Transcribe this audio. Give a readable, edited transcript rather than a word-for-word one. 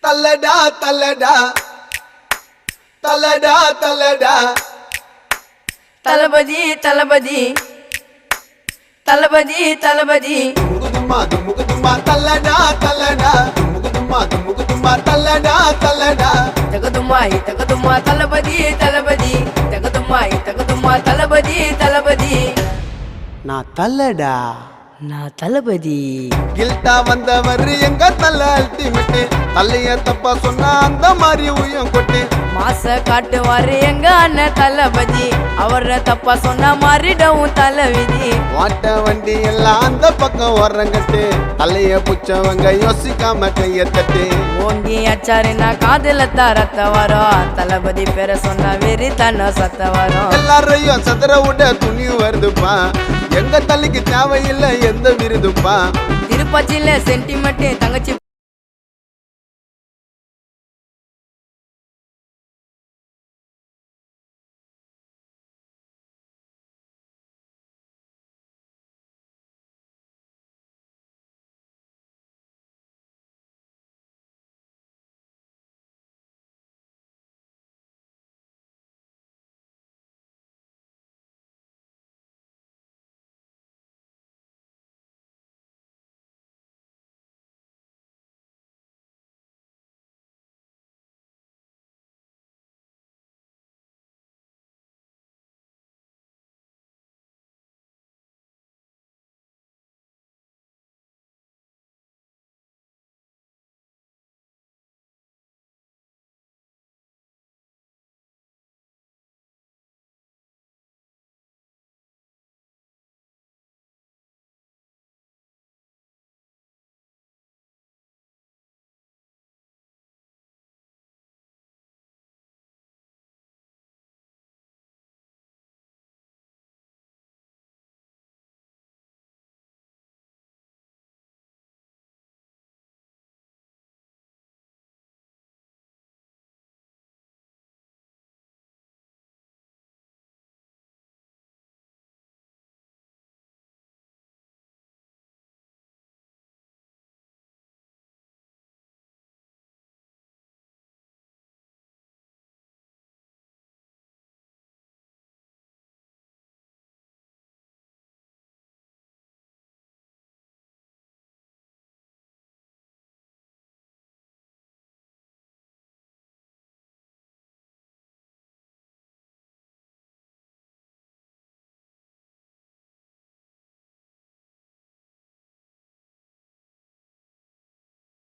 தல்லடா தல்லடா தல்லடா தல்லடா தளபதி தளபதி தளபதி தளபதி முகுதுமா தல்லடா தல்லடா முகுதுமா தல்லடா தல்லடா தகதுமாய் தகதுமா தளபதி தளபதி தகதுமாய் தகதுமா தளபதி தளபதி நான் தல்லடா நான் தளபதி கில்ட்டா வந்தவர் எங்க தல்ல அல்டிமேட் தல்லைய தப்பா சொன்னா அந்த மாதிரி உயம் கொட்டு மாச காட்டுவாரு எங்க அண்ணன் தளபதி அவர தப்பா சொன்ன மாறிடவும் தலைவிதி வாட்ட வண்டி எல்லாம் அந்த பக்கம் வர்றங்கட்டு தலைய புச்சவங்க யோசிக்காம கைய தட்டு ஓங்கி அச்சாருன்னா காதுல தரத்த வரும் தளபதி பேர சொன்ன வெறி தன்ன சத்த வரும் எல்லாரையும் சதுர விட துணி வருதுப்பா எங்க தள்ளிக்கு தேவையில்லை எந்த விருதுப்பா திருப்பச்சியில சென்டிமெண்ட் தங்கச்சி